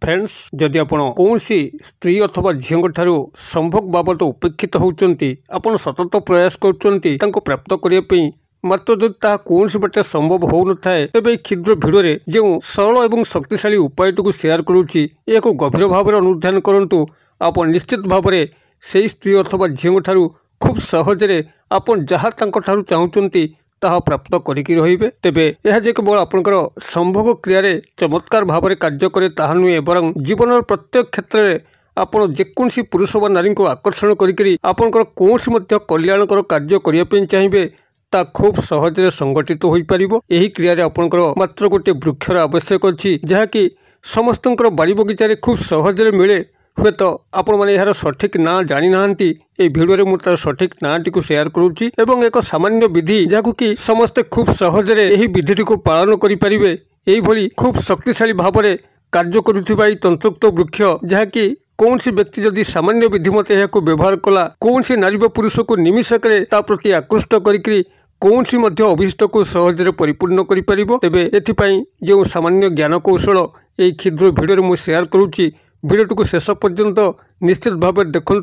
Friends जदि आपण कौन स्त्री अथवा झील ठारू संभोग बाबद उपेक्षित होती आपण सतत प्रयास कर प्राप्त करने मात्र जदि ता कौन बाटे संभव हो न थाए तेज क्षुद्र भिडियो जो सरल और शक्तिशाली उपायटी को शेयर करुच्ची एक गभीर भाव में अनुधान करूँ आप निश्चित भाव में से स्त्री अथवा झील ठारू खूब सहजरे आपण जहाँ चाहते ताहा प्राप्त करिकी रहिबे तेबे यह जे केवल आपनकर संभोग क्रिया चमत्कार भाव में कार्य करे ताहा नुहे बरं जीवन प्रत्येक क्षेत्र में आपण जेकोसी पुरुष व नारी को आकर्षण करिकरी आपनकर कोनसी मध्य कल्याणकर कार्य करिया पे चाहिए ता खूब सहजरे संगठित हो पारिबो। एही क्रिया रे आपनकर मात्र गोटे वृक्षर आवश्यक अछि जहाँकि समस्तंकर बाड़ी बगीचारे खूब सहजरे मिले। हुए तो आपण मैंने यार सठिक ना जानी ना भिडियो में तार सठिक नाटी को शेयर करुच्ची एवं एक सामान्य विधि जहाँ कि समस्ते खूब सहजरे यही विधि को पालन करें यही खूब शक्तिशाली भाव में कार्य करुवा तंत्रोक्त वृक्ष जहाँकि कौन सी व्यक्ति जदि सामान्य विधि मत यह व्यवहार कला कौन सी नारी पुरुष को निमिषक प्रति आकृष्ट करी कौन सी अभिष्ट को सहजरे परिपूर्ण करें तेबे एथिपाई जो सामान्य ज्ञान कौशल यही क्षुद्र भिडियो में शेयर करुच्ची भिडियो को शेष पर्यंत निश्चित भाव में देखु।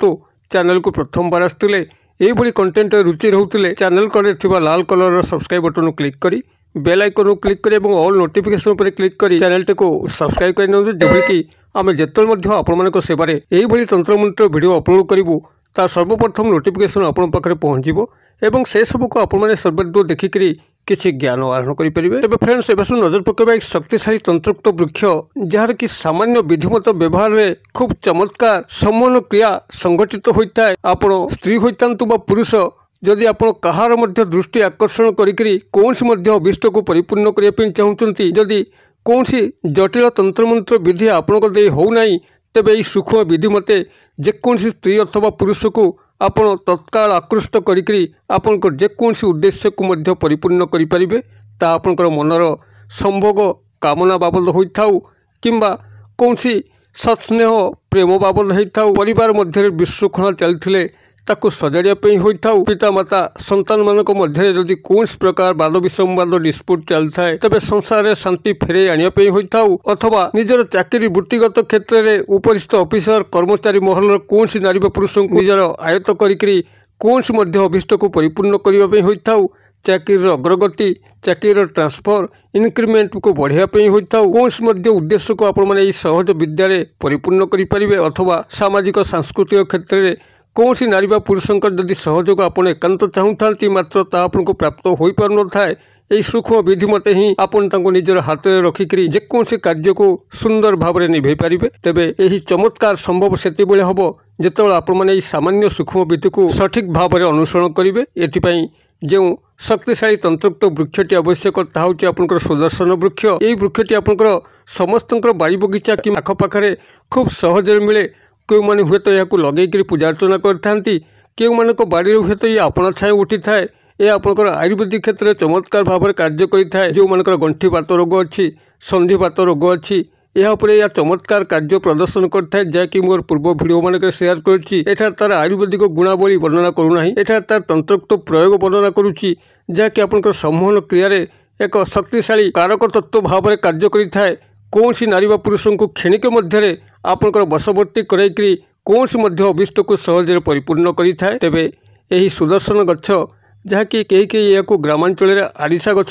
चैनल को प्रथम बार आसते यही कंटेंट रुचि रोते चैनल कड़े लाल कलर सब्सक्राइब बटन क्लिक करी बेल आइकन क्लिक करी और ऑल नोटिफिकेशन पर क्लिक करी चैनल को सब्सक्राइब कर जबकि आम जिते आपण सेवार यही तंत्रमंत्र भिडियो अपलोड करूँ ता सर्वप्रथम नोटिफिकेशन आपण पाखे पहुँचो एवं से सब को आपण मैंने सर्वदूर देखिकी किसी ज्ञान आहरण करेंगे। तेज फ्रेंड्स एवं नजर पकेबा एक शक्तिशाली तंत्रोक्त वृक्ष जार कि सामान्य विधिमत व्यवहार में खूब चमत्कार सम्मान क्रिया संगठित होता है। आपण स्त्री होता पुरुष जदि आप कहार दृष्टि आकर्षण करी कौन अभिष्ट को परिपूर्ण करने चाहते जदि कौन जटिल तंत्रमंत्र विधि आपण होना तेज यही सूक्ष्म विधि मते जेकोसी स्त्री अथवा पुरुष को आपण तत्काल आकृष्ट करी आपंकर जेकोसी उद्देश्य को परिपूर्ण करें ता आपंकर मनर संभोग कामना बाबद होता किंबा कौन सत्स्नेह प्रेम बाबद होता परिवार मध्य विशृंखला चलते ताकू सजाड़िया होता पिता माता संतान मानक मध्य जदि कौन प्रकार वाद विसंवाद डिस्प्यूट चलता है तेज संसार शांति फेरे आने होता अथवा निजर चाकरी वृत्तिगत क्षेत्र में उपरिस्थ ऑफिसर कर्मचारी महल कौन नारी पुरुष को निजर आयत्त करी कौन अभिष्ट को परिपूर्ण करने होता चाकरी अग्रगति चाकरी ट्रांसफर इनक्रिमेंट को बढ़ाई होता कौन उद्देश्य को आपण सहज विद्या परिपूर्ण करें अथवा सामाजिक सांस्कृतिक क्षेत्र में कौन नारी पुरुष जदि सहयोग आपड़ एकांत चाहूँ मात्र आपको प्राप्त हो पार न था यही सूक्ष्म विधि मते ही आपन निजर हाथ में रखिकी जेकोसी कार्य को सुंदर भाव में निभे पारे तेबे यही चमत्कार संभव से हम जिते आपने सामान्य सूक्ष्म विधि को सठिक भाव में अनुसरण करेंगे। एथिपाई जो शक्तिशाली तंत्रोक्त वृक्षटी आवश्यक ताहूँ आपंकर सुदर्शन वृक्ष यही वृक्षटी आपंकर समस्त बाड़ी बगीचा कि आखपाखे खूब सहजरे मिले क्यों मैंने हुए तो यह लगे पूजा अर्चना करते मान बाड़ी हुए तो ये आपणा छाए उठी थाए यह आपंकर आयुर्वेदिक क्षेत्र में चमत्कार भाव में कार्य करें जो मानकर गंठीपात रोग अच्छी संधिपात रोग अच्छी यह चमत्कार कार्य प्रदर्शन करता है जहाँकि मोर पूर्व भिडियो मानक शेयर कर तार आयुर्वेदिक गुणावली वर्णना करूना एठार तार तंत्रोक्त प्रयोग वर्णना करुच्ची जहाँकि आपंकर सम्मोहन क्रिया एक शक्तिशाली कारक तत्व भाव में कार्य करें कौन नारी पुरुष को क्षणिक मध्य आपंकर बशवर्ती कराई कौन अभिष्ट को सहजरे परिपूर्ण करें तेबे यही सुदर्शन गछ जहाँकि कई यह ग्रामांचल आरिसा गछ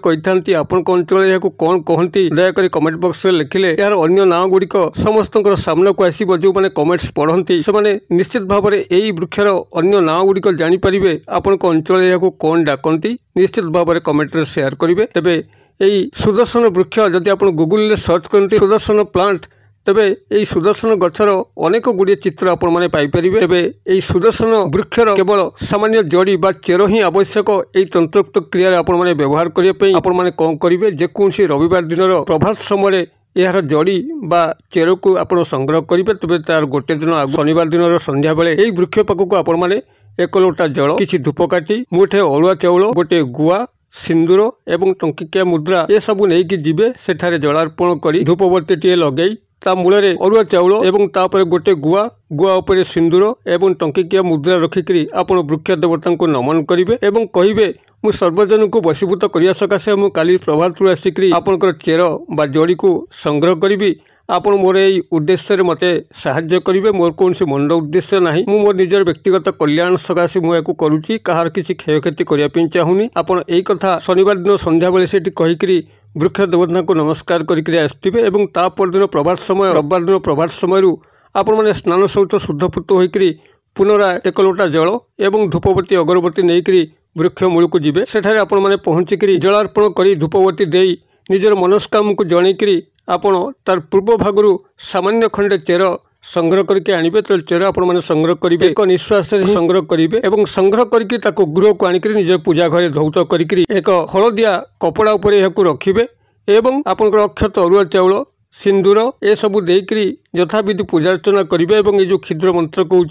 कही आपण अंचल यह कौन कहती दयाकोरी कमेंट बॉक्स में लिखिले यार अन्य नाँ गुड़िक समस्त सामना को आसो जो मैंने कमेंट्स पढ़ती से निश्चित भाव में यही वृक्षर अन्य नाँ गुड़िक जानीपारे आपण अंचल यह कौन डाकती निश्चित भाव में कमेंट शेयर करेंगे। तेबे यही सुदर्शन वृक्ष जदि आप गूगल सर्च करते सुदर्शन प्लांट तेबे यही सुदर्शन गछर अनेक गुड़िए चित्र आपण मैंने पाइपर तेबे यही सुदर्शन वृक्षर केवल सामान्य जड़ी बा चेर ही आवश्यक यही तंत्रोक्त क्रिया आपण मैंने व्यवहार करने आपण मैंने कौन करेंगे जेकोसी रविवार दिन प्रभात समय यार जड़ी बा चेर को आप संग्रह करेंगे तेज तार गोटे दिन शनिवार दिन संध्या बेले यही वृक्ष पाखक आपण मैंने 1 लोटा जल किसी धूपकाठी मुठे अरुआ चाउल गोटे गुआ सिंदूर एवं टंकिकिया मुद्रा ये सब नहीं जीवे सेठारे जलार्पण कर धूपबत्ती टे लगे ता मूल अरुआ चाउल एवं तापर गोटे गुआ उपर सिंदूर एवं टंकिकिया मुद्रा रखिकी आप वृक्ष देवता को नमन करेंगे एवं कहे मु सर्वजन को वशीभूत करने सकाशे मु काली प्रभात आसिक आपंकर चेर बा जड़ी को संग्रह करी ଆପଣ मोर यही उद्देश्य मत साहाय्य करेंगे। मोर कौन मंद उद्देश्य ना, मोर निजर व्यक्तिगत कल्याण सकाशे मुझे करुच्ची, कहार किसी क्षयक्षति करने चाहूनी। आपड़ यही कथा शनिवार दिन संध्या बेले से कहीकि वृक्ष देवता को नमस्कार करके आसवे और तापरदिन प्रभात समय रविवार दिन प्रभात समय आपण मैंने स्नान सहित शुद्धपूत होकर पुनराय 1 लोटा जल और धूपबत्ती अगरबत्ती नहीं वृक्ष मूल को जीवे। सेठारे आपण मैंने पहुँचिक जलार्पण कर धूपबत्ती दे निजर मनस्काम को जनईकरी आपण तार पूर्व भागु सामान्य खंडे चेर संग्रह करके आनिबे। तो चेर आपण मैंने संग्रह करेंगे, एक निश्वास संग्रह करेंगे और संग्रह करके गृह को आनिक निज पूजा घरे धौत करके एक हलदिया कपड़ा उपर यह रखिए एवं आपंकर अक्षत अरुआ चाउल सिंदूर ए सबू देकरी यथाविधि पूजार्चना करेंगे। और ये जो क्षुद्र मंत्र कहूँ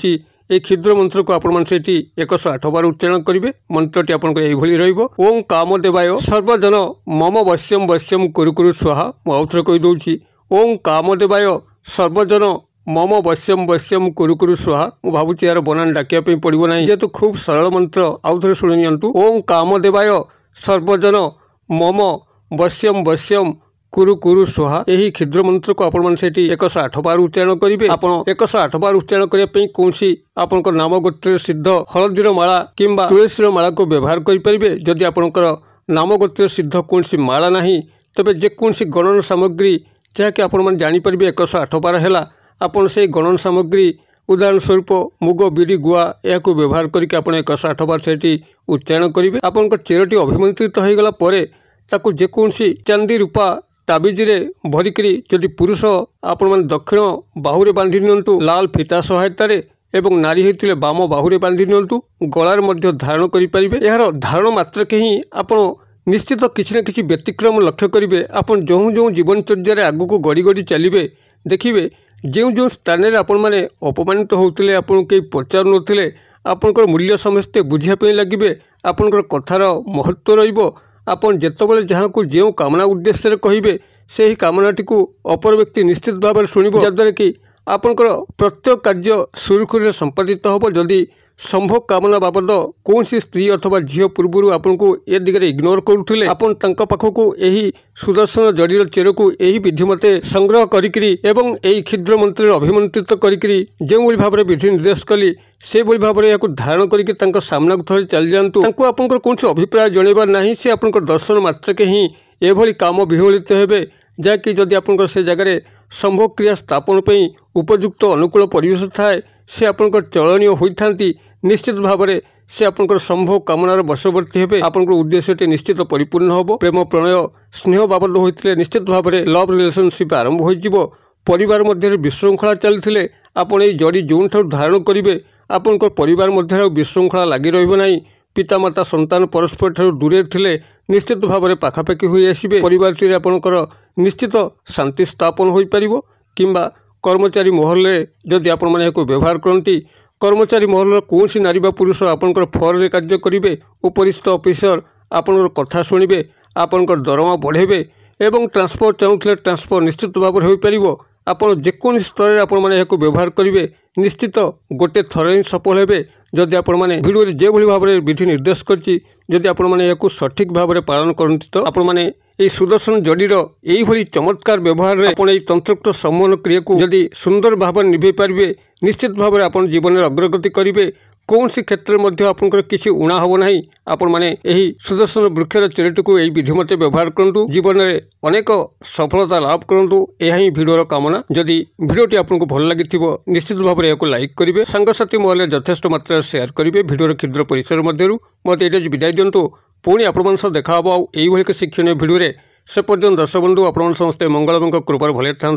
ये क्षुद्र मंत्र को आपण मैंने 108 बार उच्चारण करेंगे। मंत्रटी आपंकर यही रोम कामदेवाय सर्वजन मम वश्यम वश्यम कुरु कुरु स्वाहा। मुझे कहीदे ओं कामदेवाय सर्वजन मम वश्यम वश्यम कुरु कुरु स्वाहा। मु भावुची यार बनान डाकिया पड़ो ना, जेहेतु खूब सरल मंत्र। आउ थे शुणी नियंतु ओं कामदेवाय सर्वजन मम वश्यम वश्यम कुरु कुरु स्वाहा। यही क्षुद्र मंत्र को आपण मैंने 108 बार उच्चारण करेंगे। आप 108 बार उच्चारण करने कौन आपंकर नाम गोत्र सिद्ध हलदीर माला किंबा तुलसीर माला को व्यवहार करेंगे। जदि आपंकर नाम गोत्र सिद्ध कौन माला ना तेज जेकोसी गणन सामग्री जहाँकि आपण मैंने जानीपर 108 बार है आपन से गणन सामग्री उदाहरण स्वरूप मुग बिरी गुआ यह व्यवहार करके आप 108 बार से उच्चारण करेंगे। आपंकर चेरटी अभिमंत्रित हो गला जेकोसी चांदी रूपा ताबिजरे भरिकी जदि पुरुष आपण मैंने दक्षिण बाहुरे बांधि नियंतु लाल फिता सहायता एवं नारी होते बाम बाहुरे बांधि नियंतु गलार मध्य धारण करेंगे। यार धारण मात्रके ही आपण निश्चित किसी न किसी व्यतिक्रम लक्ष्य करेंगे। आपन जो जो जीवनचर्या आग को गड़ी गड़ी चलिए देखिए जो जो स्थान में आपण मैंने अपमानित होते आपन कई पचारू नथिले आपनकर मूल्य समस्ते बुझापी लगे। आपनकर कथार महत्व रहिबो। आपन जेतबेले जहाँ को जो कामना उद्देश्य कहे से ही कामनाटी को अपर व्यक्ति निश्चित भाव में शुणव, जद्वारा कि आपनकर प्रत्येक कार्य सुरुखुरी संपादित हम। जदि संभोग कामना बाबद कौन स्त्री अथवा झील पूर्व आपन को ए दिगरे इग्नोर करुले आपन तंक पाखक यही सुदर्शन जड़ीर चेर को यही विधि मते संग्रह करी एवं यही क्षुद्र मंत्र अभिमंत्रित करी जो भाव में विधि निर्देश कली से भाव में धारण करके सामना को थोड़े चल जातु। आपंकर कौन अभिप्राय जनइबार ना, से आपंकर दर्शन मात्रके ही एभली काम विहलित हेबे जहाँकि जदि आपंकर से जगह संभोग क्रिया स्थापन पर उपयुक्त अनुकूल परिवेश थाए से आपंकर चलनीय होता निश्चित भाव में से आपंकर संभोग कामनार बशवर्ती हेबे। आपंकर उद्देश्य निश्चित परिपूर्ण होबो। प्रेम प्रणय स्नेह बाबद होते निश्चित भाव में लव रिलेशनशिप आरंभ हो परिवार मध्य विशृंखला चलते आपड़ ये जड़ी जो धारण करेंगे आपंकर परिवार मध्य विशृंखला लगी रहा। पितामाता संतान परस्पर ठार दूरे थे निश्चित भाव में पाखापाखि हो आसबे। परिवार आपंकर निश्चित शांति स्थापन हो पार किंबा कर्मचारी महल में जदि आपण मैंने व्यवहार करती कर्मचारी महल कौन नारी बा पुरुष आपंकर फर कार्य करेंगे। उपरिस्थ ऑफिसर आपंकर कथा शुणवे आपंकर दरमा बढ़ेबे एवं ट्रांसफर चाहूले ट्रांसफर निश्चित भाव में हो पार। आपड़ जेकोसी स्तर में आपण मैंने व्यवहार करेंगे निश्चित गोटे थर ही सफल हेबे। जदि आपण मैंने भिडियो जो भाव में विधि निर्देश करदि आपण मैंने सठिक भाव में पालन करती तो आपण मैंने ये सुदर्शन जड़ीर यही चमत्कार व्यवहार में आपण तंत्रोक्त सम्मान क्रिया को जदि सुंदर भाव में निभे पारे निश्चित भाव में आपण जीवन में अग्रगति करेंगे। कौन सी क्षेत्र में आपंकर किसी उणा हम ना। आपण मैंने यही सुदर्शन वृक्षर चेरटी को यही विधि मते व्यवहार करूँ जीवन में अनेक सफलता लाभ करूँ। यह ही भिडियोर कामना। जदि भिडियोटी आपको भल लगी निश्चित भाव में लाइक करेंगे सांगसाथी महल यथेष्ट मात्रा शेयर करेंगे। भिडियोर क्षुद्र परिसर मध्य मत ये विदाय दिंतु पुणी आपण देखा यही शिक्षणीय भिडियो से पर्यटन दर्शक बंधु आपण समस्ते मंगलमय कृपार भले था।